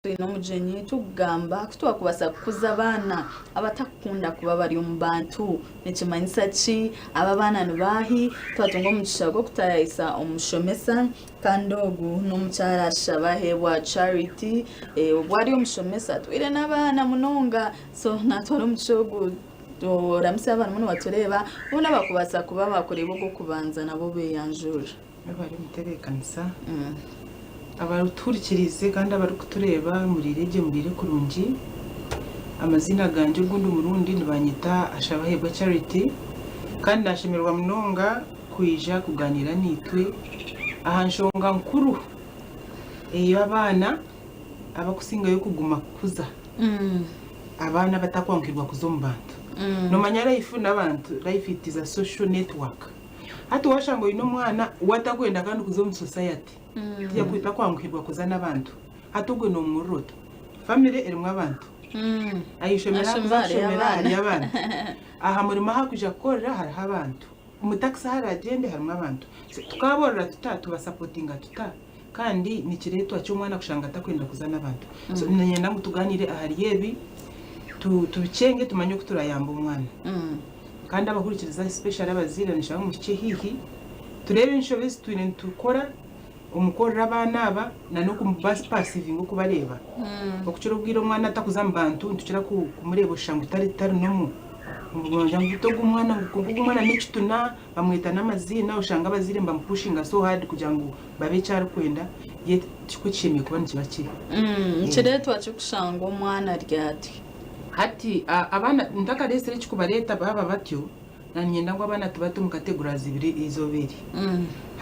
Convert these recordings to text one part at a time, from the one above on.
n'umujenyi tugamba kutwakubasa kukuza abana abatakunda kuba bari mu bantu nekimanyisa ki aba bana nibahi twatunga omugisha gw'okutayisa omushomesa kandi ogu n'omukyarasha bahebwa charity obwo ari omushomesa twire n'abaana munonga so natwara omugisha ogu oramusa abana muno batureba bona bakubasa kuba bakureba ogwo kubanza nabo beyanjura bari muterekanisa abaturikirize kandi abari kutureba murire kurungi amazina ganje gundi murundi nibanyita ashabahebwa charity kandi nashemerwa munonga kwija kuganira nitwe aha nshonga nkuru abana abakusingayo kuguma kuza abana batakwankirwa kuzo mu bantu nomanya life n'abantu life it is a social network hati washango ino mwana watakwenda kandi kuzo mu society tujya kwita kwankirwa kuza n'abantu hatugwe no muruto family erimwe abantu ayishomera kuzashomera y'abantu aha muri mahakuja korera hari abantu umutaxi haragende harimo abantu tukaborera tutatu basupportinga kandi ni kireto cyo mwana kushanga atakwenda kuza n'abantu so nanyenda ngo tuganire ahari yebi tubicenge tumanye ko turayamba umwana kandi abakurikiriza special abazira nishaka mu kice hihi turebe inshobozi twine tukora umukorera abana aba na no passive ngo kubareba okuciro bwira umwana atakuza mbantu ntukira kumureba ushango tari no mu jangu to gumwana ngumwana n'ikituna bamwita n'amazina ushanga abazire mbamupushinga so hard kugira ngo babe cyari kwenda ye kikuchimye kuba nikibaki kireto acukushanga umwana ryati hati abana ndaka resere kikubareta baba batyo nanyenda ngo abana tubato mukategura zibiri izoberi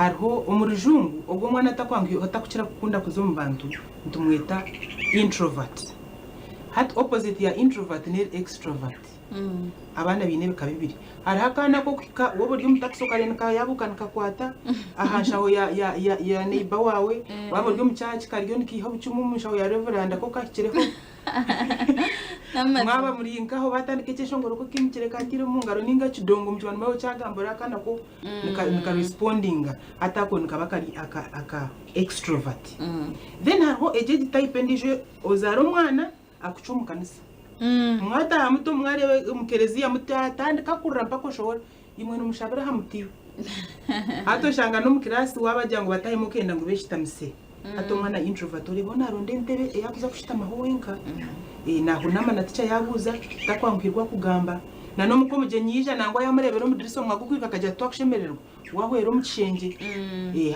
hariho umurujungu ubwo mwana atakwangiye atakukira kukunda kuzo mu bantu ntumwita introvert hat opposite ya introvert ni extrovert abana bine bikabibiri hari hakana ko kika wobo ryo mutaxo karenka yabukana kakwata ahashaho ya neighbor wawe wabo ryo mucyaci karyo nikiho bucumu mushaho ya reverend ko kakireho mwaba muri inkaho batandike cyeshongoro ko kimikire katire mu ngaro ninga kidongo mu bantu bawo cyagambora kana ko nika respondinga atako nikabakari aka extrovert then hariho ejeji type ndije ozaro mwana akucumukanisa mwata muto mwarebe umukereziya mutatandika kuramba ko shobora imwe n'umushabira hamutiwe hato shanga no mukirasi wabajya ngo batahe mukenda ngo beshitamise hato mwana introvert uribona ronde ntebe yakuza kushita mahowenka naho namana ticha yaguza takwankirwa kugamba na no mukomeje nyija nangwa yamurebero mudiriso mwagukwika akaja twakushemererwa wahwero mucenge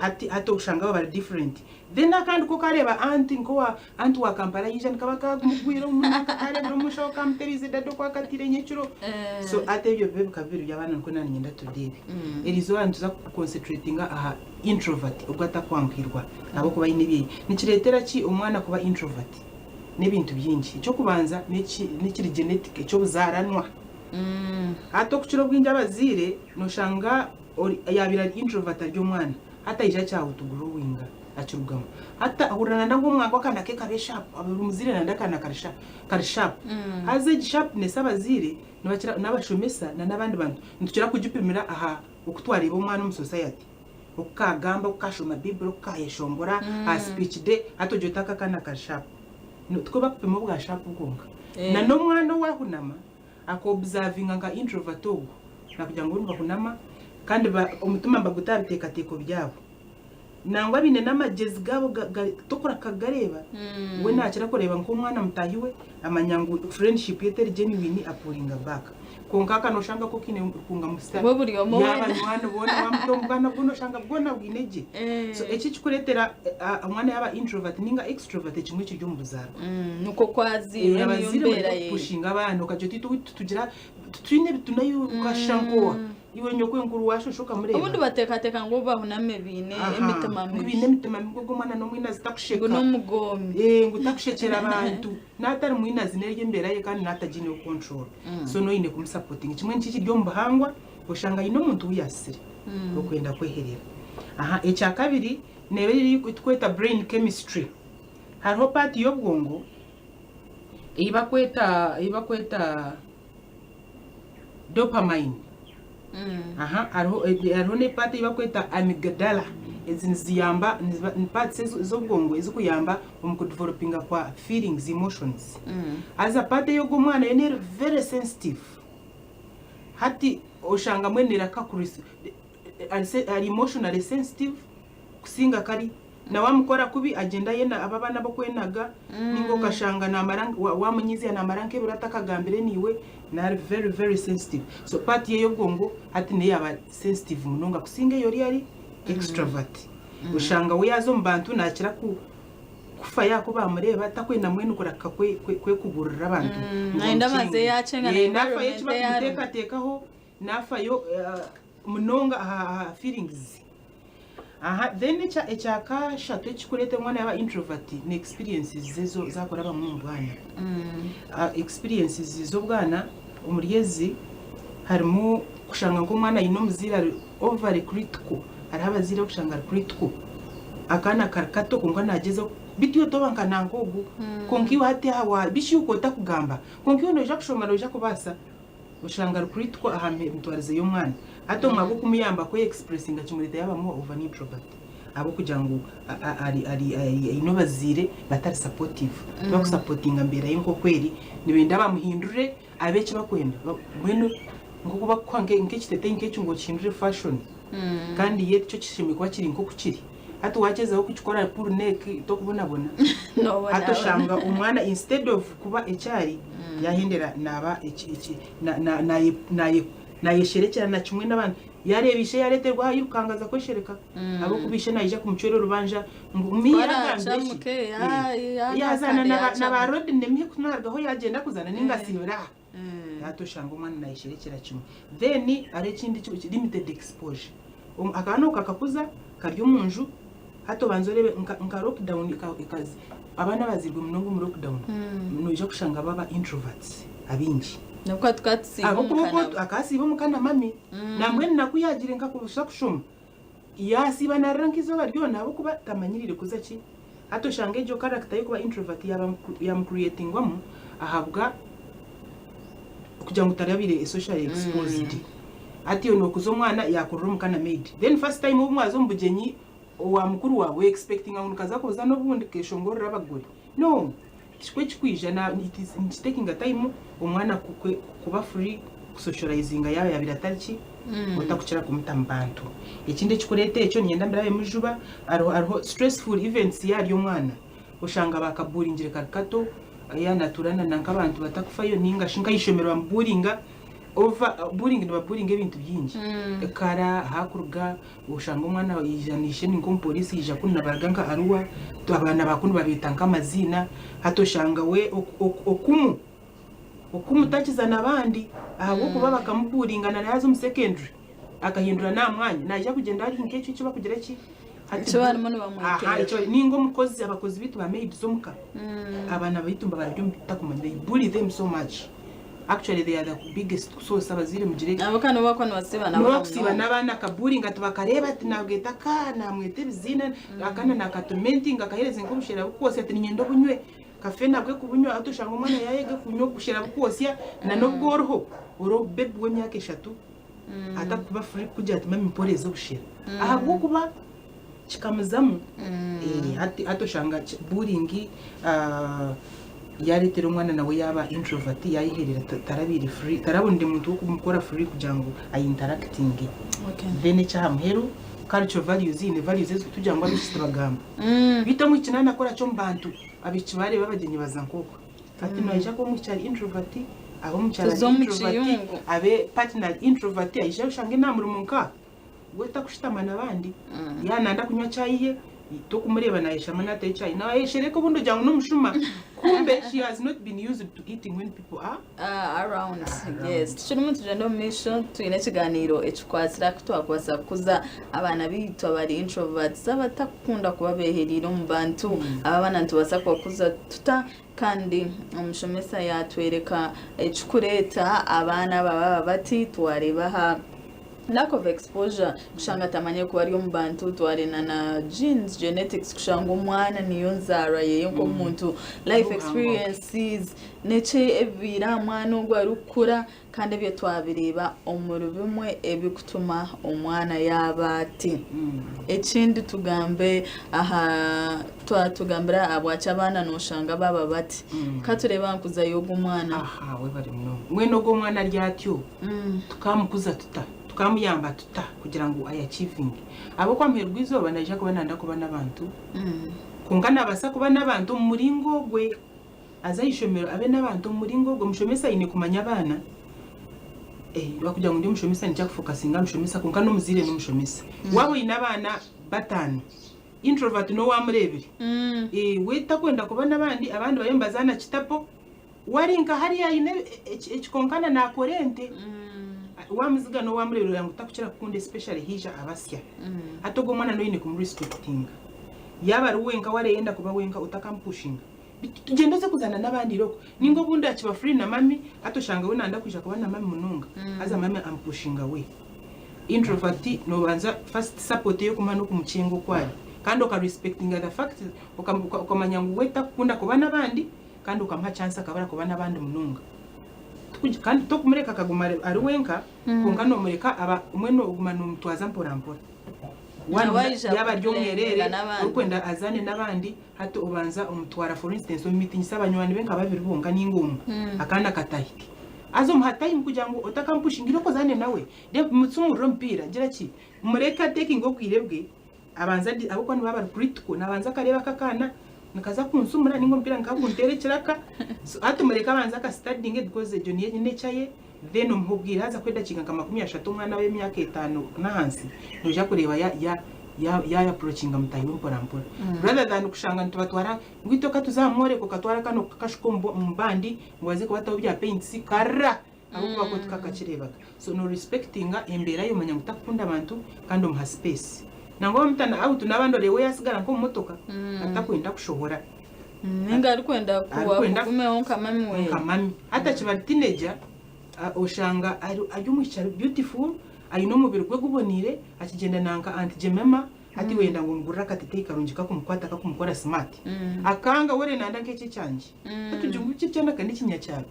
hati hato ushanga bari different then akandi ko kareba anti wa Kampala yija nikabaka mugwiro umunaka kareba mushoka mterize dado kwa katire nyecuro so atebyo bebe kabiru yabana nko nani nyenda tudebe erizo antuza concentratinga aha introvert ubwo atakwankirwa abo kuba inibiye nikiretera ki umwana kuba introvert n'ibintu byinshi cyo kubanza n'ikiri genetic cyo buzaranwa hato kuciro bwinja abazire noshanga yabira introvert ryo mwana hata ija cyaho tugurowinga acurugamo hata ahurana ndango mwanga kana ke kabe sharp abumuzire nanda kana kari sharp haze sharpness abazire n'abashomesa n'abandi bantu ntukira kujupimira aha ukutwareba umwana mu society ukagamba ukashoma bible ukayeshongora a speech day hato jotaka kana kari sharp tukoba kupima bwa sharp ugonga na no mwana wahunama akobservinga nga introvert ogo nakugira ngo urumva kunama kandi umutima mbagutabiteka teko byabo nangwa bine n'amagezi gabo tokora kagareba we nakira kureba nko umwana mutahiwe amanyangu friendship yeteri genuine apuringa back konkaka no shanga ko kine kunga musta bo buri omo yaba mwana bona wamutombana buno shanga bwona bwineje so echi kikuretera umwana yaba introvert ninga extrovert kimwe kiryo mu buzaro nuko kwazi yabazire pushinga abantu kajoti tugira twine bitunayo kashango iwe nyoko nkuru washushuka mureba ubundi bateka ngo bahuname bine imitima migo mwana no mwina zitakusheka no mugomi ngo takushekera abantu natari mwina zinerye mbera ye kandi natagine control so no ine kumsupporting kimwe n'iki ryo mbahangwa ushanga ino muntu uyasire okwenda kweherera aha echa kabiri nebe kwita brain chemistry hariho part y'obwongo iba kweta dopamine aha hariho ne part iba kweta amygdala ziyamba parts z'obwongo ezikuyamba omu kudevelopinga kwa feelings emotions as a part yo gumwana yene very sensitive hati oshanga mwenera kakurisi ari emotionally sensitive kusinga kari na wamukora kubi agenda yena ababana bokwenaga ningo kashanga na maranga wamunyizi na maranke buratakagambire niwe na very very sensitive so part ye y'obwongo hati ne yaba sensitive munonga kusinga yori ari extrovert ushanga we yazo mbantu nakira kufa yako bamureba takwena mwene kuraka kwe kuburira abantu naenda maze yacenga nafa yechi bakuteka tekaho nafa yo munonga feelings then echaka shato echikurete mwana yaba introvert ni experiences zezo zakora bamwe mbwana experiences zo bwana umuriyezi harimo kushanga ngo mwana ino muzira over critical ari abazira kushanga critical akana karkato kunga nageze bitiyo tobanka nangogu konkiwa hati hawa bishyuko takugamba konkiwa noja kushoma noja kubasa ushanga critical ahame mtwarize yo mwana ato mwako kumiyamba ko expressing akimurita yabamo over introvert abo kujangu ari ino bazire batari supportive bako supportinga mbere yinko kweri nibenda bamuhindure abeki bakwenda mwene ngo kuba kwange nk'ekitete nk'ecyungo kindure fashion kandi yete cyo kishimikwa kiri nko kukiri hati wachezaho kuchikora pour neck to kubonabona no hato shanga umwana instead of kuba ecyari yahendera naba na yesherekera na kimwe n'abandi yarebishe yareterwa yirukangaza ko shereka abo kubishe nayija kumcwero rubanja ngumiragambe yazana na road ndemye kunargaho yagenda kuzana ningasibira hato shanga umwana na yesherekera kimwe then are kindi limited exposure akano kakakuza karyo munju hato banzorebe nka lockdown ikazi abana bazirwe munongo mu lockdown noje kushanga baba introverts abinji nabwo twatsinga mukana akasiba mukana mami namwe nakuyagire nka kubusha kushuma yasiba narankizo baryo nabo kuba tamanyirire kuzaki hato shange jo character yo kuba introvert yam creating wamo ahabwa kugira ngo utarabire social exposed ati yo nokuzo mwana yakurura mukana maid then first time umwazo mbugenyi wa mukuru wawe expecting amukaza koza no bundi keshongorera abagore no chikwe chikwija na it is taking a time umwana kuba free socializing yawe yabirataki utakukira kumutambantu ikindi chikurete echo nyenda mbirabe mujuba ariho stressful events yari umwana ushanga bakaburingire karikato yanaturana nankabantu batakufayo ninga shinga yishemerwa mburinga over bullying no bullying ebintu byinji kara hakurga ushanga umwana yijanishe ninko police yija kunna barganka aruwa to abana bakunu babitanka amazina hato shanga we okumu takiza nabandi ahubwo kuba bakamuburingana nazo mu secondary akahindura na mwanya naje kugenda ari nk'ecyo kiba kugira ki ati barimo bamwekera icyo ningo mukozi abakozi bitu ba made zo muka abana bitumba baryo takumanya they bully them so much. Actually they are the biggest source abazire mugire abakana bakwana basibana n'abana kaburinga tubakareba ati nabweta kana mwete bizina akana nakatomenting akahereze ngo bushera bukose ati nyendo bunywe kafe nabwe kubunywa atushanga umwana yayege kunyo bushera bukose na nobworoho oro bebe w'emyaka 3 atakuba free kujya ati mami poreze bushera ahabwo kuba chikamuzamu atoshanga buringi yaretera umwana nawe yaba introvert yayiherera tarabiri free tarabundi muntu wo kumukora free kujango ayinteracting then cyamuheru cultural values in values ezo tujangwa bisitagamba bito mu kinana akora cyo mbantu abicibare babagenyi bazankoko ati naje ko mu cyari introvert abo mu cyari introvert abe partner introvert ayije ushange namurumunka weta kushitamana abandi yananda kunywa cyayiye to kumureba nayisha manata y'icyayi nawe yeshereko bundo jango n'umushuma kumbe she has not been used to eating when people are around. Yes tushirimo tujendo mission tuyine kiganiro ekikwasira kutwakwasa kuza abana bitu bari introverts abatakunda kuba beherira mu bantu abana ntubasa kuza tuta kandi umushomesa yatwereka ekikureta abana baba bati twareba ha lack of exposure kushanga tamanye kuba ari omubantu twarina na genes genetics kushanga omwana niyo nzarwa yeye nk'omuntu life experiences neche ebira mwana ogwo arukura kandi ebyo twabireba omuri bimwe ebikutuma omwana yabati ekindi tugambe aha tugambira abwacha abana noshanga baba bati katureba nkuza yogo mwana aha we bari mno mwene ogwo mwana ryatyo tukamukuza tukamuyamba kugira ngo ayachieving abo kwamherwa izoba naje kuba nanda kuba nabantu kungana basa kuba nabantu muringo gwe azayishomero abe nabantu muringo gwe mushomesa ine kumanya abana bakugira ngo ndi mushomesa nija kufocusinga mushomesa kunkana umuzire no mushomesa wabo ina abana batanu introvert no wamurebere wita kwenda kuba nabandi abandi bayombazana kitapo warinka hariya ine ekikonkana na korente wamuziga no wamurebere yangu takukira kunde especially hija abasya atogo mwana no ine kumrestricting yaba ruwenga wareyenda kuba wenga utakampushinga tugenda se kuzana nabandi roko ningo bundi akiba free na mami atoshanga we nanda kuja kuba na mami mununga aza mami ampushinga we introvert no banza first support yo kumana kumuchengo kwali kandi uka respecting the fact ukamanya ngo weta kunda kuba nabandi kandi ukampa chance akabara kuba nabandi mununga kandi to kumureka kaguma ari wenka kungano mureka aba umweno ugumana umutwaza mpora yaba ryomwerere ukwenda azane nabandi hato ubanza umutwara for instance meeting sabanywani benka babiri bonga ningumu akanda katahike azo muhatayi kugira ngo utakampushingira ko zane nawe de mutsumuro mpira gira ki mureka taking okwirebwe abanza abo kwani baba critical nabanza kareba kakana nakaza kunsumura ningo mpira nkakuntere kiraka hato mureka abanza ka studying because joni yene chaye then umubwira aza kwenda kiganga 30 umwana we myaka 5 nahansi noja kureba ya approaching mutayo mpora rather than kushanga ntubatwara ngwitoka tuzamore ko katwara kano kakashkombo mbandi ngwaze ko bataho bya paints karra abo bako tukakakirebaga so no respecting embera yo manya mutakunda abantu kandi umha space nango mutana out nabandore we yasigara nko mumotoka atakwenda kushohora ninga ari kwenda kuwa kume onka mami we hata kiba teenager oshanga ayumwicharo beautiful ayino mubiri gwe gubonire akigenda nanka anti-jemema ati wenda ngo ngurira katete karungika kumukwata kakumukora smart akanga wore nanda nk'iki cyanje tutujungu cyana kandi kinyacyaro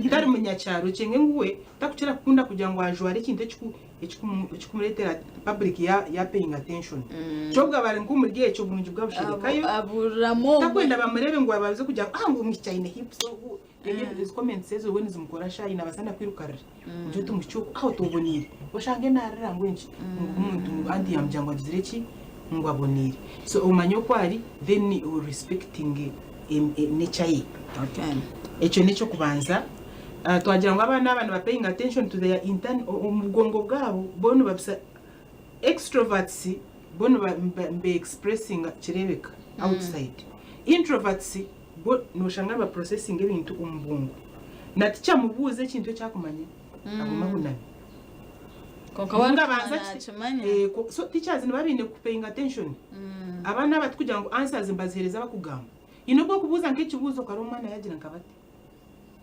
ndari munyacyaro cenge nguwe takukira kunda kugira ngo ajware kinte ekikumuretera public ya paying attention cyobwa bari ngumurye cyo bunji bwabushirikayo aburamo takwenda bamurebe ngo babaze kugira ngo mwicyane hips these comments says when zimukora shayi nabasana kwirukarira nje tumucyuko aho tubonire washange narira ngwenshi umuntu andi yamjangwa gizireki ngo abonire so umanyo kwari then you respecting nature ye okay echo nicho kubanza twagira ngo abana ba paying attention to their intern umugongo bwabo bono babisa extroverts bono be expressing kirebeka outside introverts bo noshanga ba processing ebintu umbungu nati cyamubuze ikintu cyakumanye aguma kunani konka wanga cyamanye so teachers nibabinde ku paying attention abana batkugira ngo answers mbazihereza bakugamba inobwo kubuza nk'ikibuzo karomana yagira nkabate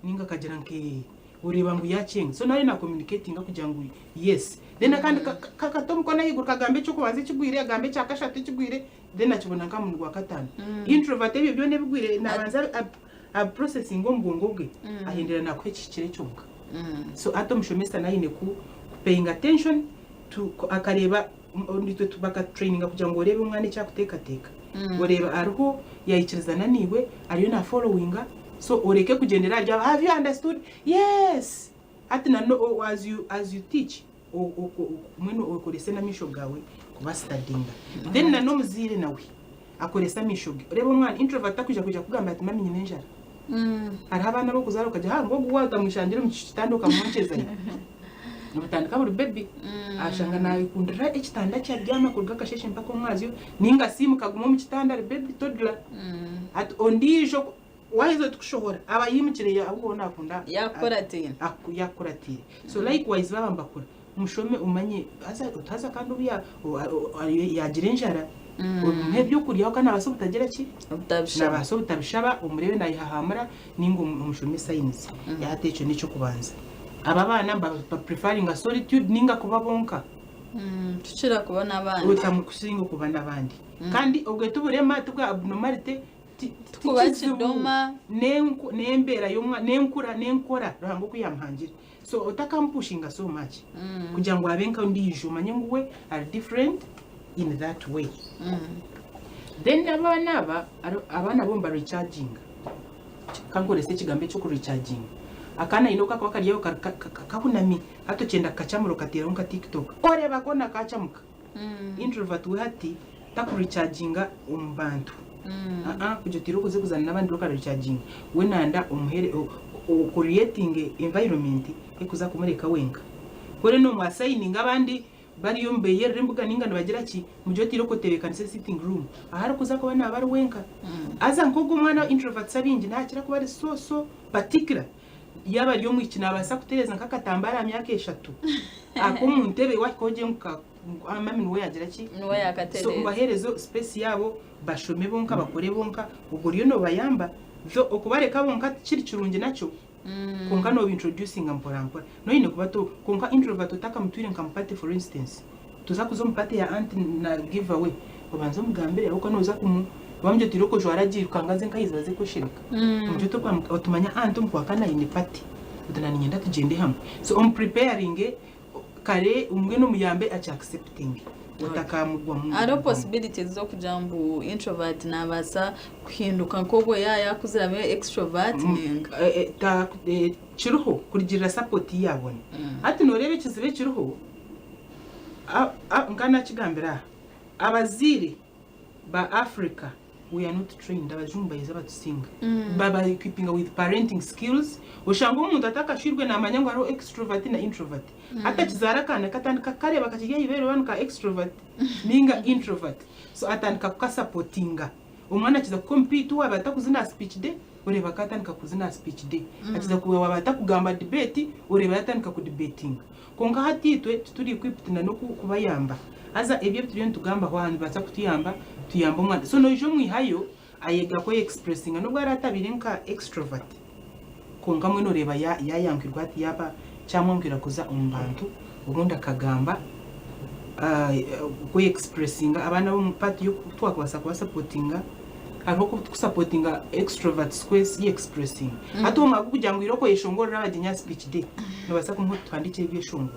ninga kagira nke ureba ngo yacenga so nari na communicating kugira ngo yes then kandi kakatom kona yiguru kagambe cyo kubanza kigwire gambe cyakashatu kigwire then akibona nkamuntu gwa katanu introvert ebyo byo nebigwire nabanza a processing ombongo bwe ahindira nakwe kikire cyonka so atom shomesa nayine ku paying attention to akareba ndito tubaka training kugira ngo urebe umwana cyakuteka teka ureba ariho yayikirizana niwe ariyo na following so ureke kugendera rya have you understood yes atina no as you teach mweno ukorese na misho gawe kuba studying then na no muzire nawe akoresa misho ureba umwana introvert akuja kugamba ati mami nyine njara hari abana bo kuzara ukaja ngo guwaga mushandire mu kitandoka muncheza nubutandika buri baby ashanga nawe kundira ekitanda cyaryama kurga kasheshe mpaka umwazi ninga simu kaguma mu kitanda baby toddler at ondijo wahizo tukushohora abayimukire ya ubona akunda yakoratire so likewise babambakura mushome umanye utaza kandi ubiya yagirenjara umhebyo kuriya kana abasubutagira ki nabasobutabishaba umurebe nayihahamura ningo umushome science yatecho nico kubanza aba bana ba preferring solitude ninga kuba bonka tuchira kubona abandi utamukusinga kuba nabandi kandi ogwe tuburema tubwa abnormality kuba kidoma nembera yomwa nenkora rango kuyamhangira so utakampushinga so much kugira ngo abenka ndije umanye ngwe are different in that way then abana bomba recharging kangore se kigambe cyo ku recharging akana inoka kwa kaliyo kakunami hato chenda kachamuro katira unka TikTok ore bakona kachamuka introvert we hati taku recharginga umbantu kujotiro kuze kuzana nabandi loka recharging we nanda umuhere creating environment ekuza kumureka wenka kore no mwasigning abandi bari yombeye rembuga ningana bagira ki mujotiro ko tebekana sitting room ahari kuza ko bana bari wenka aza nkogo mwana introvert sabingi ntakira kuba ari so particular yaba ryo mwikina abasa kutereza nkakatambara myaka 3 akumu ntebe wakoje muka amami we yagira ki niwe yakatereza so baherezo space yabo bashome bonka bakore bonka ubwo ryo no bayamba zo okubareka bonka kiri kirungi nacho konka no introducing amporampora no ine kubato konka introvert utaka mutwire nkampate for instance tuza kuzompate ya anti na giveaway ubanza mugambire uko noza kumu bamje tiroko jwaragira kangaze nkayizaze ko shirika muje to kwa otumanya antu mkwakana ine party udanani nyenda tugende hamwe so on preparing kare umwe no muyambe acha accepting utakamugwa mu aro possibilities zo kujambu introvert nabasa kuhinduka nkobwo yakuzirame extrovert ta chiruho kugira support yabone ati norebe kizibe chiruho ngana kigambira abazire ba Africa we are not trained abajumba izaba tusinga baba equipping with parenting skills ushango umuntu atakashirwe namanya ngo ari extrovert na introvert atakizara kana katandika kare bakakigiye ibero banuka extrovert ninga introvert so atandika ka supportinga umwana kiza compete waba atakuzina speech day ureba katandika kuzina speech day akiza kuwa batakugamba debate ureba atandika ku debating konka hatitwe turi equipped na no kubayamba aza ebyo turiyo tugamba hwani baza kutuyamba tuyamba umwana so no jo mwihayo ayega ko expressing no bwara tabirenka extrovert konga mwe no reba yayankirwa ati yaba cyamwambira kuza umbantu ubundi akagamba ko expressing abana bo mupati yo twakubasa kwa supportinga aho ko supportinga extrovert squares expressing ato makugira ngo iroko yeshongora abadinya speech day no basa ko twandike ibyo shongo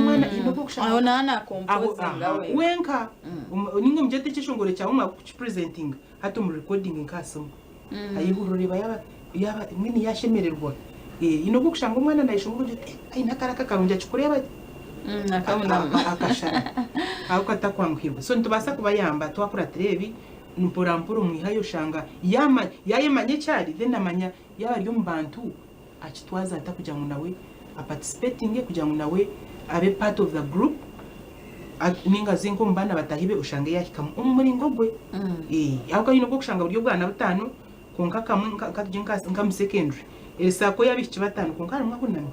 Mwana inoko kushaka aona composing awe wenka ningo mjete chishongore cha uma presenting hato mu recording nkaso ayihurure yaba mwini yashemererwa inoko kushanga umwana nayishongore jote inakaraka karunja chukureba nakabona akashara ako atakwangirwa so ntubasa kubayamba twakura televi mpurampuro mwihayo shanga yayemanye cyari then amanya yari yo mbantu akitwaza atakuja ngo nawe participating kuja ngo nawe abe part of the group ninga zinko mbana batahibe ushange yakikamu umuringo gwe ahubwo yino ko kushanga buryo bwana butano konka kamwe nkam secondary esako yabichi batano konka rumwe kunami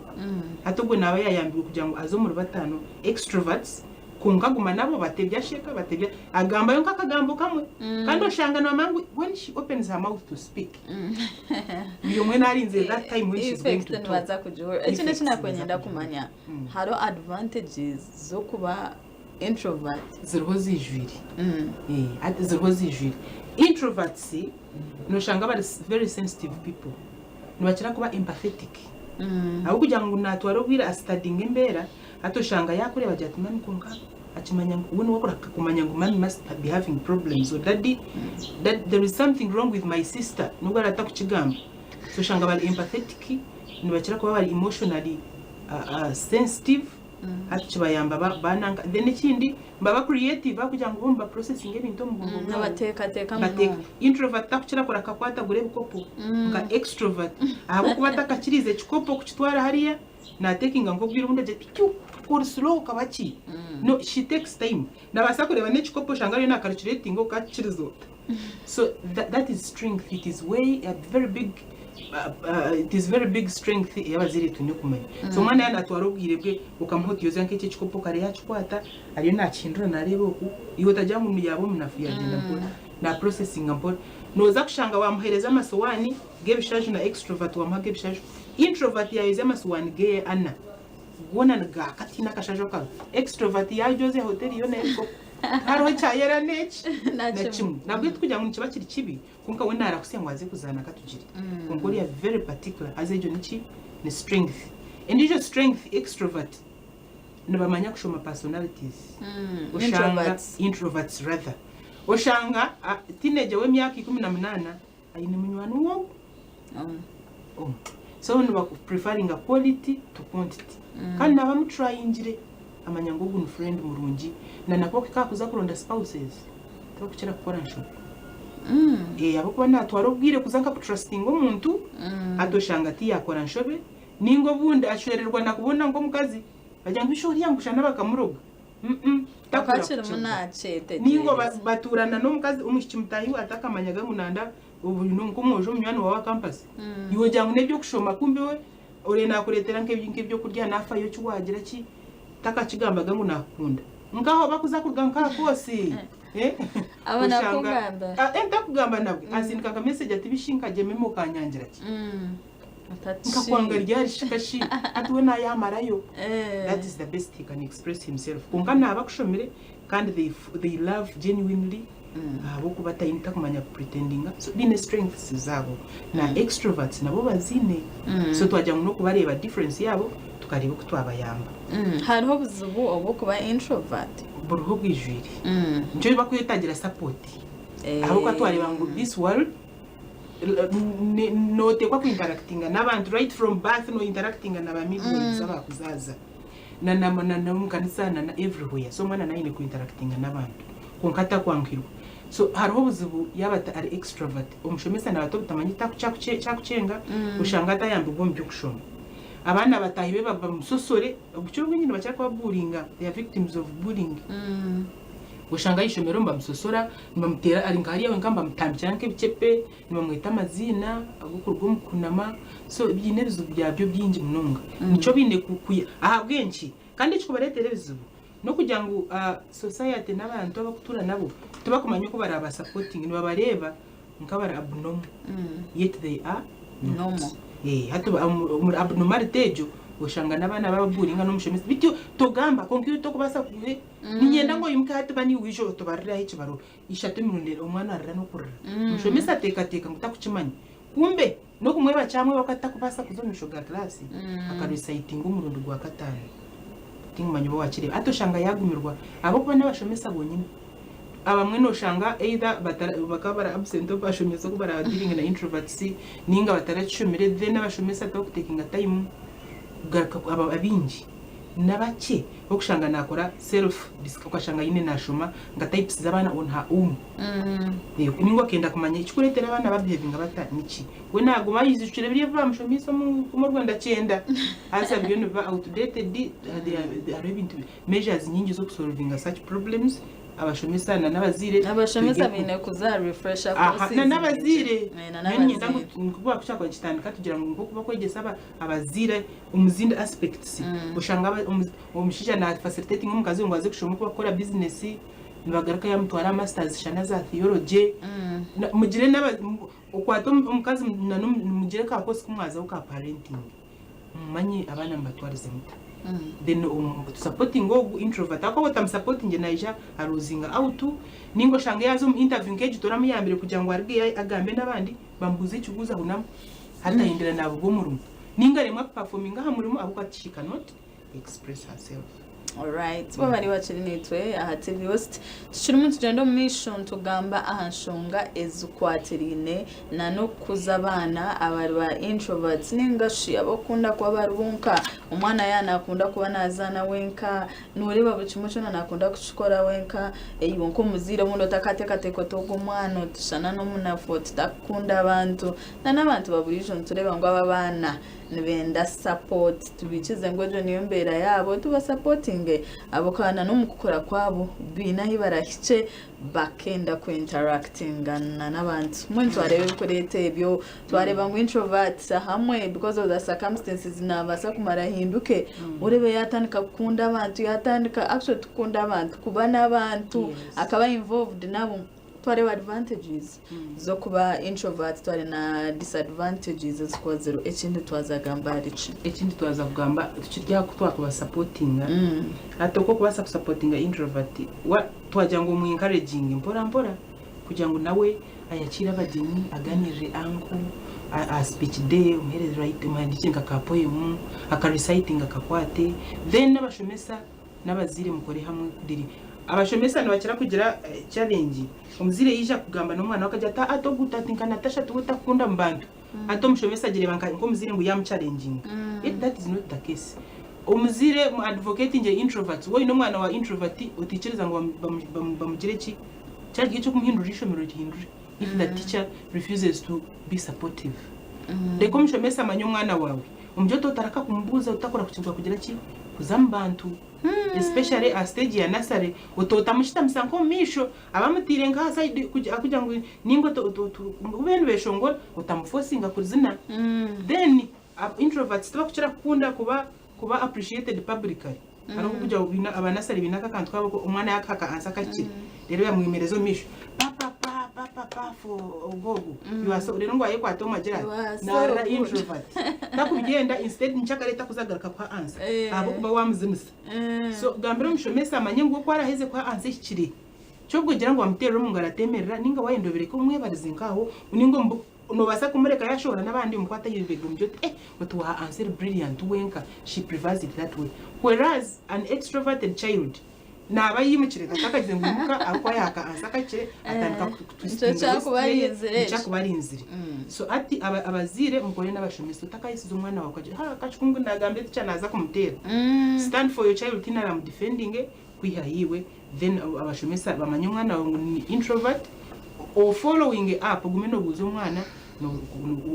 atogwe nawe yayambiwe kugira ngo azo muri batano extroverts konka guma nabo batebya sheka batebya agamba yonka kagambo kamwe kandi ushanga no mangu when she opens her mouth to speak iyo mwe narinze that time when she's going to talk ekine kinakwenda kumanya haro advantages zo kuba introvert ziriho zijwiri ziriho zijwiri introverts no shanga bari very sensitive people nibakira kuba empathetic aho kugira ngo natwaro bwira studying imbera atoshanga yakure bajati mani konka akimanya ngo wakora kumanya ngo mami must be having problems so that there is something wrong with my sister nubwo aratakukigamba so shanga bari empathetic nibakira kuba bari emotionally sensitive akibayamba bananga then ikindi baba creative kugira ngo bomba processing ebintu mu bwonko n'abateka introvert takukira kora kakwata gure bukopo nga extrovert abo kuba takakirize chikopo kuchitwara hariya na taking ngo bwira undi je for slow kabaki no she takes time nabasa kureba ne chikopo shangari na calculating ngo kachirizo so that is strength it is way a very big it is very big strength yabaziri tunyo kumenya so mwana yana atwarubwire bwe ukamuhoti yoza nk'iki chikopo kare yachikwata ariyo nakindura narebe uku iyo tajya mu yabo munafu yagenda mbona na processing mbona noza kushanga wamuhereza amasowani gebishaje na extrovert wamage bishaje introvert yayize amasuwanige ana gona nga katina kashajo ka extrovert yajoze hotel yo neko haro cyayera neci na kimwe nabwo tujya ngo kiba kiri kibi kunka we nara kusengwaze kuzana katugiri kunko ari very particular azejo niki ni strength and your strength extrovert nabamanya kushoma personalities ushanga introverts rather ushanga teenager we myaka 18 ayine munywani wo so no preferring a quality to quantity kandi nabamu tryingire amanya ngo gun friend murungi na nakoke kakuza kuronda spouses tokukira gukora nsho abo kubona twarobwire kuzanka ku trusting umuntu adoshanga ati yakora nshobe ningo bundi ashorerwa nakubona ngo mukazi bajya mbishori yangusha nabakamuroga takakira munacete ningo baturana no mukazi umushiki mutahiwe atakamanyaga munanda ubu nko mwojo munywani wa campus yiwo jangu nebyo kushoma kumbe we ore nakuretera nk'ibyo kurya nafa yo cywagira ki takakigambaga ngo nakunda ngaho bakuza kurganka kose abana kugamba ndakugamba nabwe azindika ka message ati bishinka gememo kanyangira ki nkakwanga ryari shikashi ati we nayamarayo that is the best he can express himself kunga nabakushomere kandi they love genuinely abo kubatayinta kumanya pretending so bine strengths zabo na extroverts nabo bazine so twajya no kubareba difference yabo tukareba ko twabayamba hariho buzubu obo kuba introvert buruho bwijwiri nje bakuyitagira support abo ko twareba ngo this world no tekwa ku interacting n'abantu right from birth no interacting na ba midwives abakuzaza na mukanisa na everywhere so mwana naine ku interacting n'abantu kunkata kwankirwa so hariho buzubu yabata ari extrovert umushomesa nabato butamanyita cyakucenga ushanga atayambe ubwo mbyo kushoma abana batahibe baba musosore ubucyo bw'nyine bacyakwa bullying they are victims of bullying ushanga yishomero mba musosora nimamutera ari ngari yawe ngamba mutambyanke bicepe nimamwita amazina agukurwa mukunama so ibyine bizubu byabyo byinji munonga nico bine kukuya aha bwenshi kandi cyo baretere bizubu no kugira ngo society n'abantu abakutura nabo tubakumanye ko baraba supporting ni babareba nkabara abnormal yet they are normal hato abnormal tejo ushanga nabana baburinga no mushomisi bityo togamba konkiyo to kubasa kuwe ninyenda ngo yimka hati bani wisho to barira hici baro ishato mirundera umwana arira no kurira mushomisi ateka ngutakucimanya kumbe no kumwe bacamwe bakata kubasa kuzomishoga class akareciting umurundo gwa katanu tingumanye bo wakire atoshanga yagumirwa abo kubana bashomesa bonyine abamwe no shanga either bakabara absent of bashomesa ko bara dealing na introverts ninga bataracumire then abashomesa to taking time garaka aba abinji nabake okushanga nakora self discussion yine nashoma nga types zabana on her own ningo kenda kumanya ikikuretera abana babehavinga bata niki we nago bayizicire biriye bamushomisa mu Rwanda 9 asa byo ba outdated they are having to measures nyingi zo solving such problems abashomesa n'abazire bine kuza refresher courses n'abazire nanye ndango kuba kushaka gitandika tugira ngo kuba kwegesa abazire umuzindi aspects ushanga umushija na facilitating umukazi ngo aze kushoma kuba akora business nibagaraka yamutwara masters shana za theology mugire ukwato umukazi mugire ka kose kumwaza uka parenting manyi abana mbatwarize muta then supporting go introvert ako botam supporting naija aruzinga out ningo shanga yazo mu interview ngeje toramo yambere kugira ngo arige agambe nabandi bambuze ikiguza hunamo hata indira nabo go murumu ninga remwa performing aha murimo abuka she cannot express herself. Alright, bari bacirinitwe aha TV host tuchirimo tugenda mission tugamba ahanshonga ezukwatirine na no kuzabana abari ba introverts ningashi abakunda kwa barunka umwana yana akunda kuba nazana wenka nureba bucimuco nakunda kuchikora wenka eyo nko muzire mundo takatekateko togo mwana tushana no munafoti takunda abantu n'abantu baburijo tureba ngo ababana nibenda support tubikize ngo jo niyo mbera yabo tuba supporting abokana no mukukora kwabo bina hibarahice bakenda ku interacting n'abantu muntu arebe kurete byo twareba ngo introverts hamwe because of the circumstances nabasa kumara hinduke urebe yatandika kukunda abantu yatandika actually tukunda abantu kuba n'abantu akaba involved nabo tware advantages zo kuba introvert tware na disadvantages zikuba zero ekindi twazagamba arichi ekindi twazagamba tukirya kutwakuba supportinga atoko kuba supportinga introvert wa twajya ngo mu encouraging mpora kugira ngo nawe ayakira abageni aganire anko a speech day umuhereze right umwandikinga ka poem aka reciting akakwate then n'abashomesa n'abazire mukore hamwe kudiri abashomesa nabakira kugira challenge umuzire yija kugamba n'umwana wakajya ata atogutatinka Natasha tugutakunda mbantu ato mushomesa agire banka ngo muzire ngo yam challenging if that is not the case umuzire mu advocating introverts wowe n'umwana wa introvert uticereza ngo bamugire ki cyari cyo kumhindura ishomero rihindura if the teacher refuses to be supportive ndeko mushomesa manyo mwana wawe umjoto utaraka kumbuza utakora kukigwa kugira ki kuzambantu especially a stage ya nursery utotamushita msanko misho abamutire nka side kugira ngo ningo ubene beshongo utamuforcinga kuzina then introverts tubakira kunda kuba appreciated publicly ariko kujya abanasari binaka kandi twabo umwana yakaka ansaka kiri rero yamwimerezo misho papa for gogo you are so rero ngo ayeko atoma gira na introvert takugenda instead nchakareta kuzagaruka kwa answer abo kuba wamuzimisa so gambira mushomesa amanye ngo kwara heze kwa answer kiri cyo kugira ngo amutera mu ngaratemerera ninga wayendobere ko mwe barizinkaho uningo no basa kumureka yashobora nabandi mukwata yibego mjo but wa answer brilliant wenka she prefers it that way whereas an extroverted child na bayimukireka takagize ngumuka akwa yaka ansakakire atandika kubarinzire so ati abazire mukore n'abashomesa utakayisiza umwana wakaje kachikungu ndagambe cyanaza kumutera stand for your child tinara mu defending kwihayiwe then abashomesa bamanye umwana wa introvert or following up gumeno buzo umwana no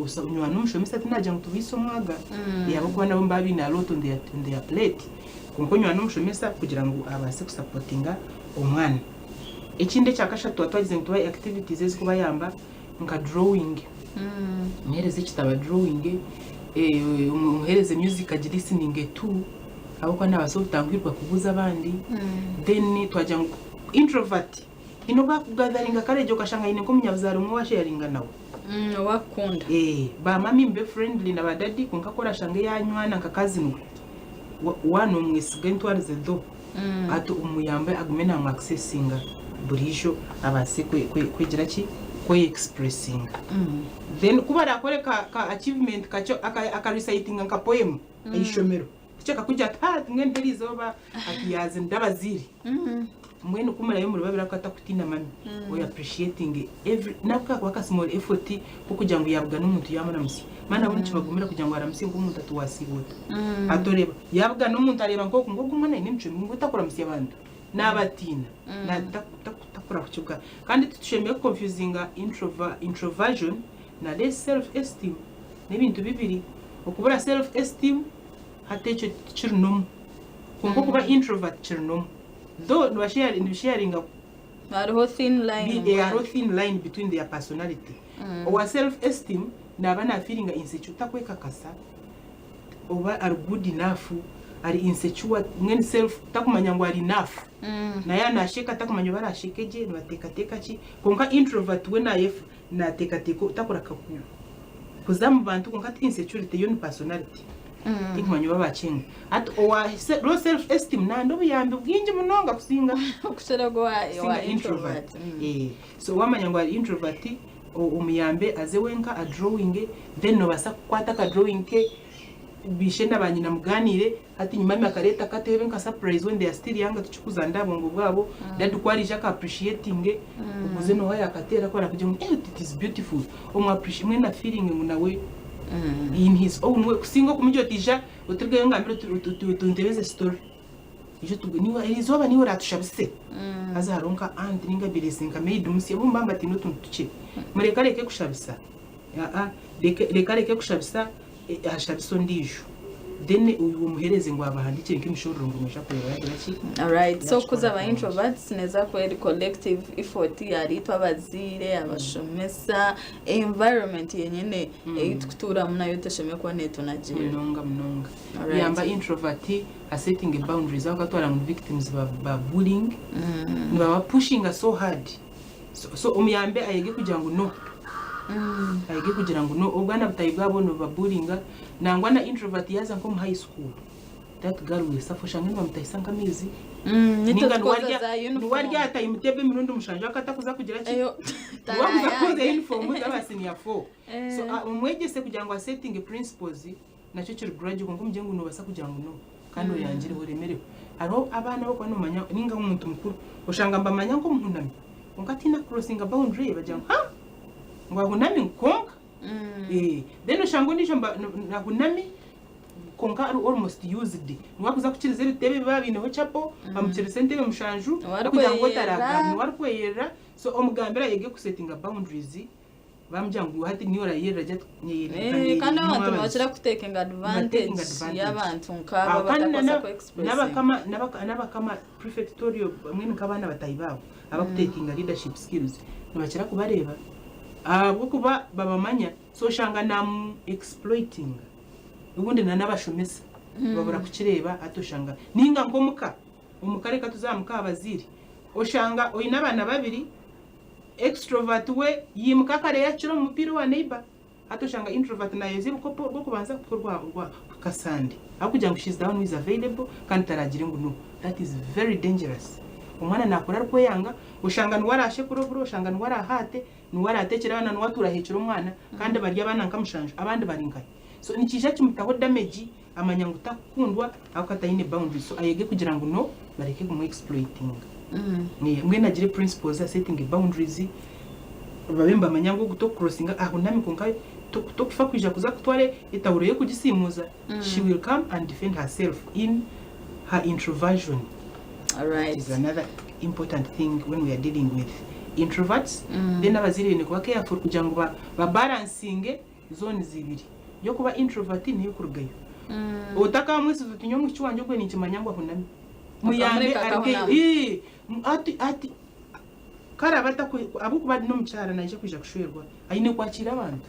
usanywa n'umushomesa tinaje ngo tubiso mwaga yabo kwa nabo mbabi na lot on their plate kunkonywa n'umushomesa kugira ngo abase kusupportinga umwana ikinde cyakashatu atwagize ngo tuba activities ezikuba yamba nka drawing muhereze kitaba drawing umuhereze music agi listening to abo kwa n'abasotangwirwa kubuza abandi then twajya introvert ino bakugatheringa karejo kashanga ine komunyabuzaro umwe washaringa nawe wakunda ba mami mbe friendly na badadi kunkakora shange yanywana nkakazinwe wano mwisiga ntwarize do ato umuyambe agumena mu accessinga burisho abase kwegira ki expressing then kuba rakore ka achievement kacho aka reciting nka poem ayishomero cyeka kujya ngenderizoba akiyaze ndabaziri mwene kumara yo muri babira kwata kutina mami we appreciating every napka kwa small effort kukugira ngo yabwa n'umuntu yamana musi mana bunci bagumira kugira ngo aramusi ngo umuntu atuwasibuta atoreba yabwa n'umuntu areba ngo umwana ine mcyo ngo utakora musi y'abantu nabatina na takora kucyuka kandi tushemeye confusing introversion na self esteem n'ibintu bibiri ukubura self esteem hatecho chirnum kungo kuba introvert chirnum though no sharing a thin line between their personality or self esteem na bana feeling insecure takweka kasa oba are good enough are insecure ngene self takumanya ngo are enough na yana sheka takumanya barashekeje bateka ki konka introvert we na yef na teka takora kakuru kuzamu bantu konka insecurity yo ni personality inkonyo babachenga at owa low self esteem na ndo biyambe bwinje munonga kusinga kusherago wa introvert so wamanya ngo introvert umuyambe aze wenka a drawing then no basa kwata ka drawing ke bishenda banyina muganire ati nyuma makareta katebe nka surprise when they are still young tuchukuza ndabongo bwabo dadu kwarija ka appreciating ubuze no haya katera kwa kugira ngo it is beautiful appreciate mwe na feeling munawe in his own way kusingo kumujyotisha uturge ngambiro tuntebeze story ijo tugniwa elizoba niwe ratushabise azaronka and ninga bilesinga made umusi bumbamba tino tuntuche murekareke kushabisa rekareke kushabisa ashabiso ndijo then uyu muhereze ngo abahandikire nk'imishoro ngo musha kureba yaki alright so kuza aba introverts neza ko eri collective effort yari twabazire abashomesa environment yenyene eyitukutura muna yote sheme ko neto nagiye munonga yamba introvert setting boundaries akatwara mu victims ba bullying ni baba pushing so hard so umuyambe ayege kugira ngo no ayege kugira ngo no ubwana butayi bwabo no baburinga nangwa na introvert yaza nko mu high school that girl we safosha ngene bamutayisa nkamizi ninga nuwarya atayi mutebe mirundo mushanje akatakuza kugira ki wakuza kuza uniform z'abasenior 4 so umwegese kugira ngo setting principles nacyo cyo graduate ngo mujye ngo nubasa kugira ngo no kandi yangire uremerewe aro abana bo kwa numanya ninga umuntu mukuru ushanga mbamanya ngo munami ngati na crossing a boundary bajya ha ngo hunami konka then ushango nisho na hunami konka are almost used nwakuza kukiriza bitebe babine ho chapo amukiri sentebe mushanju kugira ngo taraga warkweyera so omugambira yege kusetting boundaries bamjangu hati niyo rayera jat nyere kandi abantu bachira kutekenga advantage y'abantu nkaba batakosa ko express naba kama prefectorial bamwe nkabana batayibabo abakutekinga leadership skills nabachira kubareba abo kuba babamanya so shanga nam exploiting ubundi nanabashomesa babura kukireba atoshanga ninga ngomuka umukare katuzamuka abaziri oshanga oyina abana babiri extrovert we yimuka kare yaciro mupira wa neighbor atoshanga introvert nayo zibu ko kubanza kukorwa kasande akugira ngo she's down is available kandi taragira ngo no that is very dangerous umwana nakora rwo yanga ushanga nwarashe kuroburo ushanga nwarahate nwaratekera abana nwatura heciro umwana kandi barya abana nkamushanje abandi baringaye so nikisha kimutaho damage amanya ngo utakundwa akatayine boundary so ayege kugira ngo no bareke mu exploiting ni mwe nagire principles setting boundaries babemba amanya ngo guto crossing aho nami konka to kufa kwija kuza kutware itawureye kugisimuza she will come and defend herself in her introversion. All right, is another important thing when we are dealing with introverts. Then abaziri ni kuba careful kugira ngo ba balancing zone zibiri yo kuba introvert niyo kurugayo utaka mwese tutinyo mu cywanjye kwe ni kimanya ngo hunami muyambe arike ati karabata abo kuba no mucyara naje kwija kushwerwa ayine kwakira abantu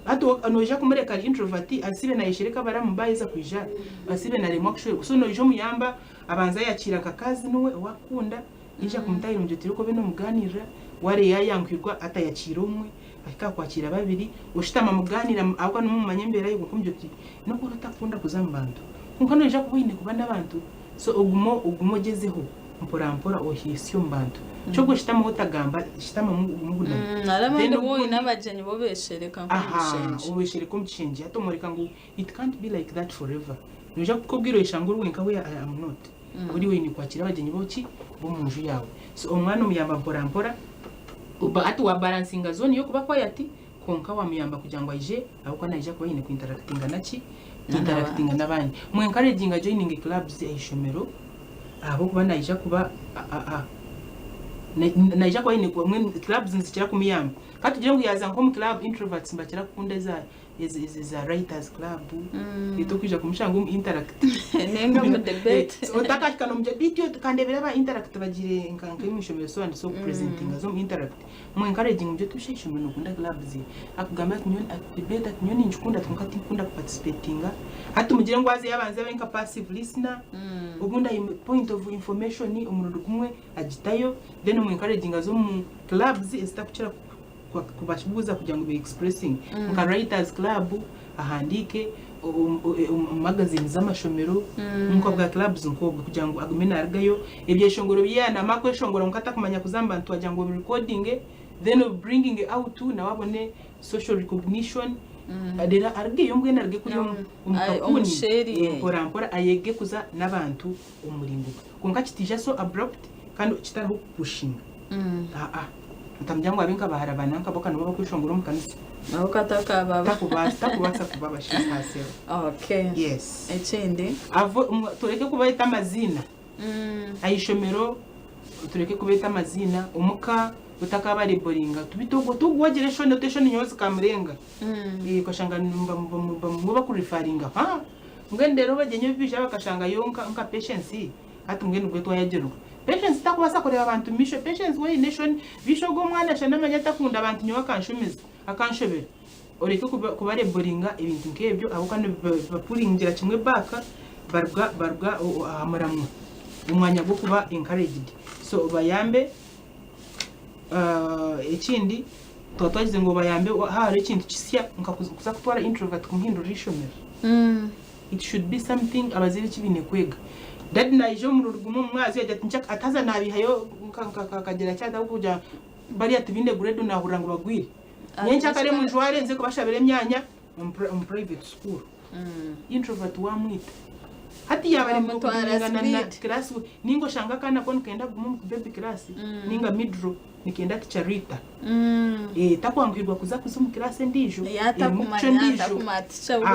ato anoja kumureka introvert asibe na yishirika baramubayiza kwija asibe na remwa kushwerwa so nojo muyamba abanza yakira kakazi nuwe wakunda ija kumutayira mujotiro ko beno muganira ware yayankirwa atayakira umwe akika kwakira babiri ushitama muganira ahubwo no mumanye mbere yuko kumjoti no ko rutakunda kuzambantu kuko noja kubine kubana abantu so ugumo gezeho mpora ohisyo mbantu cyo gushitama utagamba shitama muguna naramende wo inabajenye bo beshereka kumshenje ubeshereka kumshenje atomoreka ngo it can't be like that forever noja kukubwira ishanguru wenka we I am not uri we ni kwakira abajenye boki bo munju yawe so umwana umuyamba mpora uba atu wa balancing zone yo kuba quiet konka wa muyamba kugira ngo aje ahubwo naje kuba yine ku interacting nabandi mu encouraging joining clubs ayishomero abo kuba naje kuba naje kuba yine ku clubs nzikira ku miyamba katugire ngo yaza nko mu club introverts mbakira kunda za writers club ito kwija kumushango interact nenga mu debate utakashikana mu video kandebera ba interact bagire nkanke imishomero so and so presenting azo interact mu encouraging mu tushishimo no kunda clubs akugamba kunyoni debate kunyoni njukunda tunkati kunda participating hatu mugire ngo aze yabanze abenka passive listener ubunda point of information ni umuntu kumwe agitayo then mu encouraging azo mu clubs estakuchira kubashubuza kugira ngo be expressing nka writers club ahandike magazine z'amashomero nko bwa clubs nko kugira ngo agumena argayo ibyeshongoro byana makweshongoro nkata kumanya kuzamba ntwagira ngo recording then bringing out to na wabone social recognition adera argayo ngwe narge kuri umukuni mpora ayege kuza nabantu umurimbo konka kitija so abrupt kandi kitaraho pushinga utamjangu abinka baharabana nkaboka no bakwishongura mu kanisa aho kataka baba takubasa kubaba shihase okay yes echende avo tureke kubayita amazina ayishomero tureke kubayita amazina umuka utakaba reboringa tubitogo tugwagire shone teshone nyozi kamrenga koshanga muba kurifaringa ha ngendero bagenye bibisha bakashanga yonka nka patience atungene gwe twayajeruka patience takubasa kureba abantu misho patience we nation bishogo mwana shana manya takunda abantu nyoka kanshumiza akanshobera oreke kubare boringa ibintu nkebyo abo kandi bapuringira kimwe baka barwa amaramwe umwanya bwo kuba encouraged so bayambe ekindi twagize ngo bayambe hari ikintu kisya nkakuza kutwara introvert kumhindura ishomero. It should be something abaziri kibine kwega. Dad na ijo mu rugumo mwazi yajya nchaka ataza nabihayo kakagera cyada kuja bari atibinde grade na hurango bagwire. Nyencha kare mu jware nze kubashabire myanya mu private school. Introvert wa mwita. Hati yabari mu kungana na class ningo shanga kana kon kenda gumu baby class ninga midro nikenda ticharita. Takwangirwa kuza mu class ndijo. Yatakumanya takumaticha uri.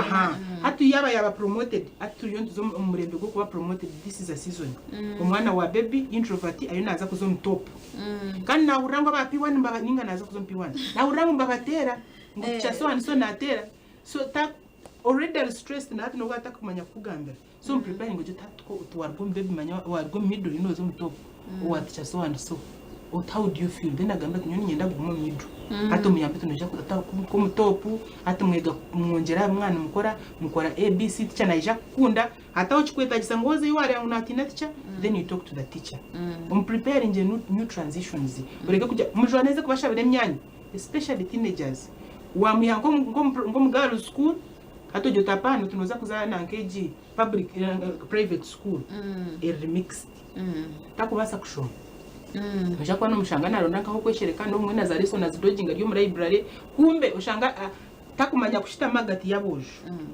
Hatu yaba promoted hatu yonto zo umurembe go kuba promoted this is a season. Umwana wa baby introvert ayo naza kuzo mu top. Kandi na urangwa ba P1 mbaba ninga naza kuzo mu P1. Na urangwa mbabatera ngucha so natera. So tak already stressed na hatu no gata kumanya kugambira. So preparing go to wargo baby manya wargo middle ino zo mu top. What cha so and so. How do you feel? Then agamba kunyoni nyenda gumo middle. Hatu muyambe tunoja ku mu top, hatu mwega mwongera mwana mukora ABC teacher na ija kunda, hata uchikweta gisangoze yiware unatina teacher, then you talk to the teacher. Prepare nje new transitions. Ureke kuja mujwaneze kubashabire myanya, especially teenagers. Wa muyango ngo girl school, hatu jotapano tunoza kuzana na KG public private school. Remixed. Takubasa kushoma. Msha kwa no mushanga naronda nkaho kweshereka no mwe nazariso nazidojinga ryo mu library kumbe ushanga takumanya kushita magati yabojo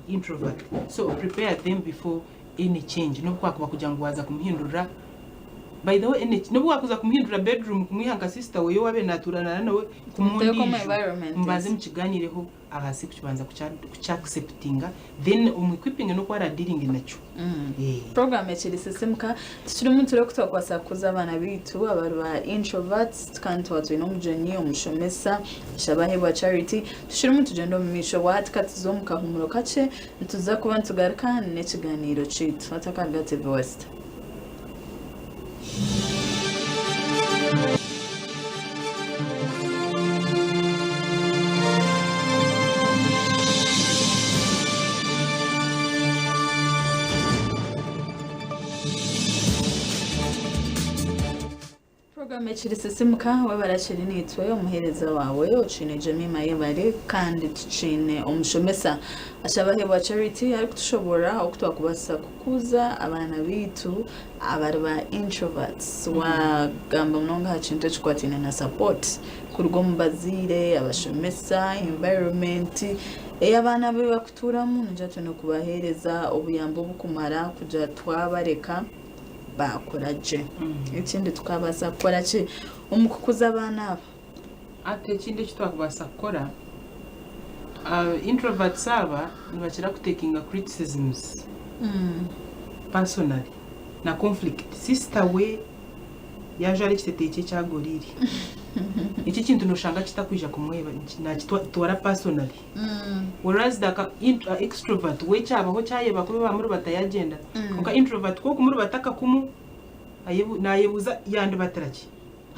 introvert. So prepare them before any change. No kwa kuja ngwaza kumhindura. By the way no kwa kuza kumhindura bedroom kumwihanga sister we wabe naturana nawe kumundi mbaze mkiganireho abasi kubanza kucha acceptinga then equipping no kwa dealing nacho. Program ekiri sisimka turi mu turi kutokwasa kuza abana bitu abarwa introverts kandi twatwe no mujeni omushomesa shabahebwa charity turi mu tugendo mu misho watkatizo mu kahumuro kace ntuza kuba ntugaruka n'ekiganiro citu atakaga TV West. Mechiri sisimuka wabarachiri nitwe umuhereza wawe ocine Jemima yebare kandi tucine omushomesa ashabahebwa charity ari kutushobora okutwa kubasa kukuza abana bitu abarwa introverts wa gamba mnonga hacinte chikwatine na support kurugo mbazire abashomesa environment eyabana be bakuturamu njatwe no kubahereza obuyambo bukumara kuja twabareka bakoraje. Ikindi tukabasa gukora ki umukukuza abana aba ate ikindi kitwakubasa gukora introverts aba nibakira kutekinga criticisms personally na conflict. Sister we yaje ari kiteteke cyagoriri iki kintu nushanga kitakwija kumweba na kitwara personally. Whereas the extrovert we cyabaho cyayeba kuba bamuri batayagenda kuko introvert ko kumuri bataka kumu nayebuza yandi bataraki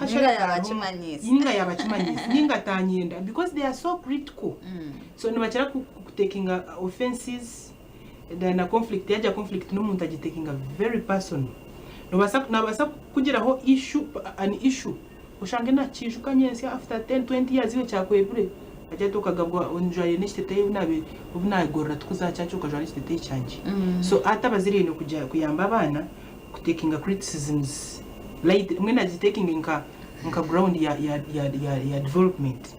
Ninga yabachimanyisa ninga tanyenda because they are so critical. So nibakira taking offenses then a conflict yaja conflict no muntu agitakinga very personal. Nabasa kugiraho an issue ushange na chishuka nyensi after 10-20 years iwe cyakwebure ajya tukagabwa onjoye n'ishitete nabe ubunagorra tukuzacacu ukajwa n'ishitete cyanje. So atabaziri no kujya kuyamba abana kutekinga criticisms like mwe nazitaking nka ground ya development.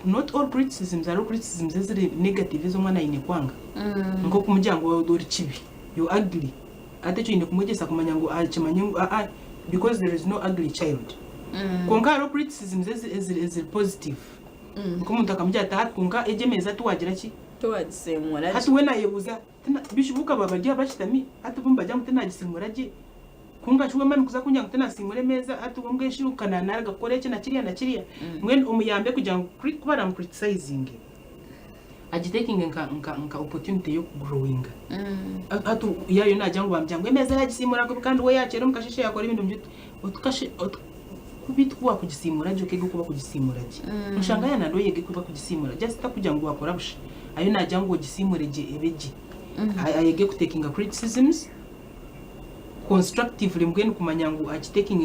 Not all criticisms are criticisms is negative zo mwana ine kwanga ngo kumujyango wa dori chibi you ugly atecho ine kumugesa kumanya ngo achimanyu because there is no ugly child. Konga criticisms is positive. Kumuntu akamujya ata konga ejemeza tuwagira ki tuwagisemura hati we nayebuza bishubuka babajya bashitami hati bumba jya mutena gisimura je kunga chuwe mami kuza kunya mutena simure meza hati wombwe shirukana naraga koreke na kiriya mwen umuyambe kujya kubara mu criticizing agitaking nka opportunity yo growing. Hatu yayo najya ngo bambyango emeza yagisimura kandi we yakera mukashishe yakora ibintu byutu utukashe kubitwa kugisimura je kego kuba kugisimura je mushanga yana ndo yege kuba kugisimura just takujya ngo wakora busha ayo najya ngo gisimure je ebeje ayege kutekinga criticisms constructively mbwenu kumanya ngu agitaking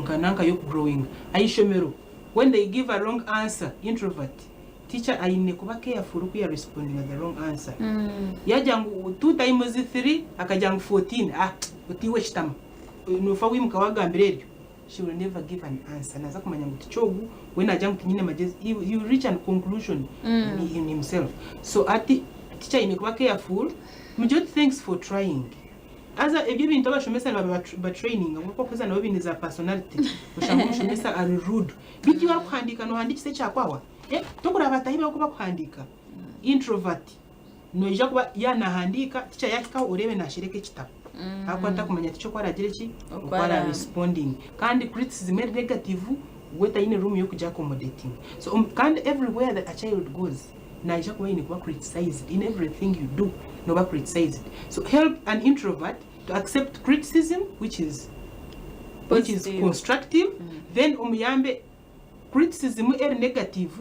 nka nanka yo growing ayishomero when they give a wrong answer introvert teacher ayine kuba careful ku ya responding at the wrong answer yaja ngu 2 times 3 akaja ngu 14 utiwe shitama no fa wimuka wagambireryo she will never give an answer naza kumanya ngu tichogu when aja ngu nyine magezi you reach an conclusion in himself so ati teacher ayine kuba careful mujot thanks for trying aza ebyo bintu abashomesa ba training ngo koza nabo biniza personality ushango mushomesa ari rude biti wari kuhandika no handikise cyakwawa tokura batahi bako bakuhandika introvert no ija kuba yanahandika teacher yakika urebe nashireke kitabo akwata kumenya ticho kwara gireki kwara responding kandi criticism negative weta ine room yo kuja accommodating so kandi everywhere that a child goes na ija kuba ine kuba criticized in everything you do no ba criticized so help an introvert to accept criticism which is constructive then umuyambe criticism negative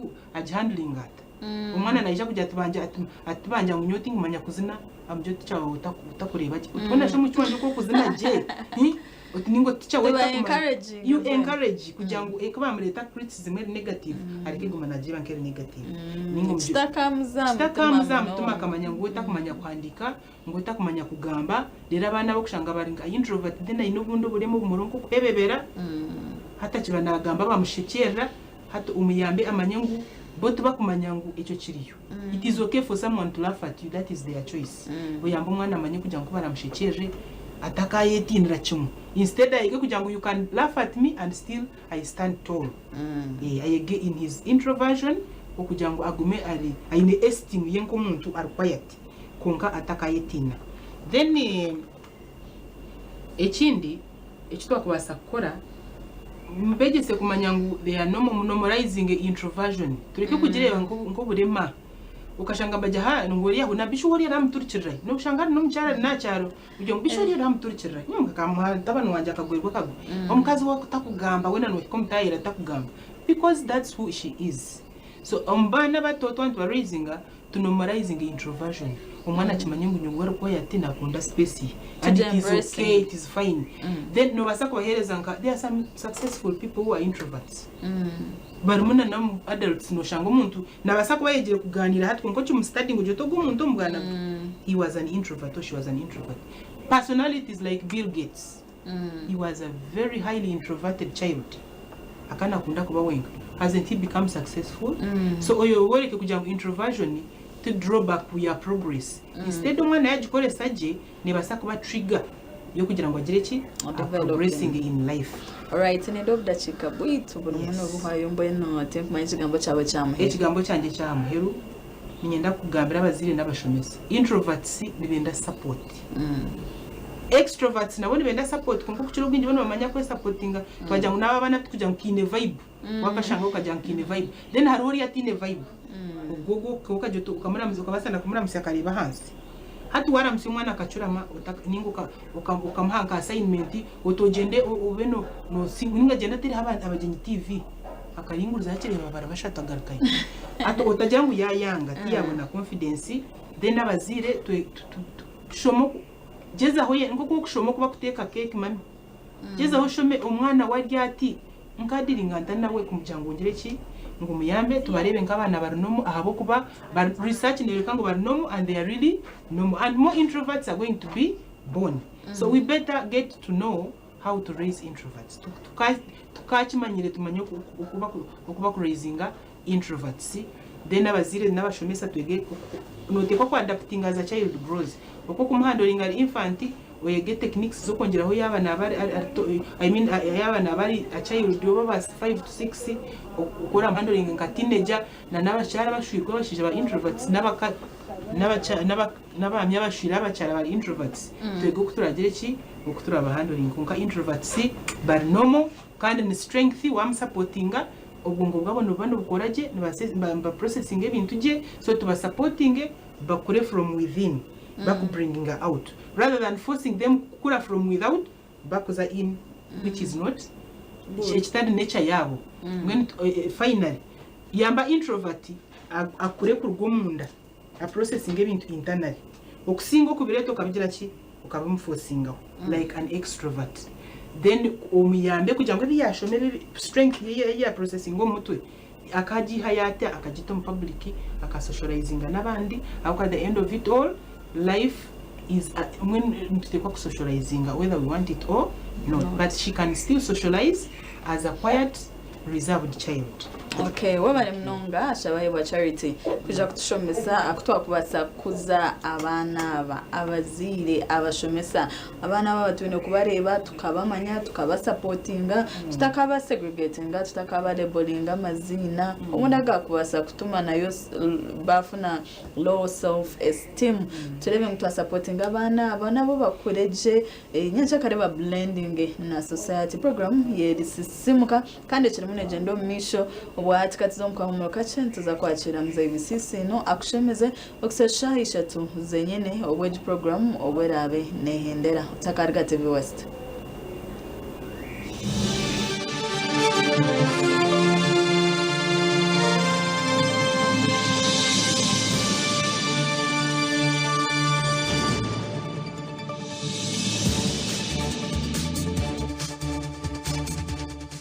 handling that umwana naija kujya atubanja ngunyoti ngumanya kuzina amjo ticha utakureba utubona sho mucyanje ko kuzina je ningo ticha weta you encourage kugira ngo ekabamureta criticism negative ariko ngumana je bankere negative ningo mutaka mutuma kamanya ngo utakumanya kwandika ngo utakumanya kugamba rero abana bo kushanga baringa introvert dena inobundo buremo umurongo kwebebera hata kibana gamba bamushekera hata umuyambe amanyangu both bakumanya ngo icyo kiriyo it is okay for someone to laugh at you that is their choice uyamba umwana amanye kugira ngo baramushekeje atakayetinira kimwe instead ayige kugira ngo you can laugh at me and still I stand tall ayige in his introversion okugira ngo agume ari aine esteem yenko muntu are quiet konka atakayetina then ekindi ekitwa kubasa kukora mbegese kumanya ngo they are normalizing introversion tureke kugireba ngo burema ukashanga bajaha ngori yaho nabisho wori yaramuturikira no ushanga no mcyara na cyaro ujyo mbisho wori yaramuturikira nkamuha tabano wanje akagwerwa kago omukazi wako takugamba wena no komtayira takugamba because that's who she is so ombana batoto abantu raising to normalizing introversion umwana kimanye ngo nyungwara ko yatina kunda space and it is okay it is fine then no basa kohereza nka there are some successful people who are introverts barumuna na adults no shanga umuntu nabasa kuba yegere kuganira hatwe ngo cyo studying ujyo to gumuntu mbwana he was an introvert or she was an introvert personalities like Bill Gates he was a very highly introverted child akana kunda kuba wenga hasn't he become successful so oyo woreke kugira ngo introversion to draw back your progress instead umwana yagikore saje nebasa kuba trigger yo kugira ngo agire ki progressing in life. Alright, ni dobda chikabwitu buri muno buhayo mbeno atempa mayigambo cyawe cyamuhe ekigambo cyanjye cyamuheru ninyenda kugambira abazire n'abashomesa introverts nibenda support extroverts nabo nibenda support kumva kuchiro bwinje bano bamanya ko supportinga twajya ngo nababana tukujya nkine vibe wakashanga ukajya nkine vibe then hari uri atine vibe ubwo ukajya ukamura muzo kabasana kumura musyakareba hansi hatu waramse umwana akacurama ninguka ukamhanga assignment utogende ubeno no singa genda tiri abagenyi TV akaringuruza yakire babara bashatagarukaye ato utajya ngo yayanga tiyabona confidence then abazire shomo jeza hoye ngo kushomo kuba kuteka cake mami jeza ho shome umwana warya ati nkadiringa ndanawe kumujyango ngireki ngo muyambe tubarebe nk'abana barinomo ahabo kuba research nereka ngo barinomo and they are really normal and more introverts are going to be born so we better get to know how to raise introverts tukachimanyire tumanye ukuba ku raisinga introverts then abazire n'abashomesa twege note ko adapting as a child grows uko kumhandoringa infant oyege techniques zo kongeraho yabana abari yabana abari a child yo baba 5 to 6 ukora handling nka teenager na nabashara bashwirwa bashije ba introverts n'abamya bashira abacara ba introverts twege kuturagire ki ukutura ba handling nka introverts bari normal kandi ni strength wa supportinga ubwo bwabona bano bukoraje ba processing ebintu je so tuba supporting bakure from within back bringing her out rather than forcing them kura from without back za in which is not the nature yabo when finally yamba introvert akure kurugomunda a processing ebintu internally okusingo kubireto kabigira ki ukabimforcingaho like an extrovert then omuyambe kugira ngo yashomere strength ya processing omutwe akajiha yate akajita mu public akasocializinga nabandi at the end of it all life is when tutekwa kusocializinga whether we want it or not but she can still socialize as a quiet reserved child. Okay, wabale mnonga ashabaye wa Charity kuja kutushomesa akutwa kubasa kuza abana abazire abashomesa abana babatune kubareba tukabamanya tukabasupportinga tutakaba segregatinga tutakaba labelinga amazina umundaga kubasa kutuma nayo bafuna low self esteem turebe mutwa supportinga abana bo bakureje nyacha kareba blending na society program yerisisimuka kandi kiri muneje ndo misho wati katizo mkwamuro kachentu za kwachira mzee bisisi no akushemeze okusesha ishatu zenyene obweji program obwerabe nehendera takarga TV West.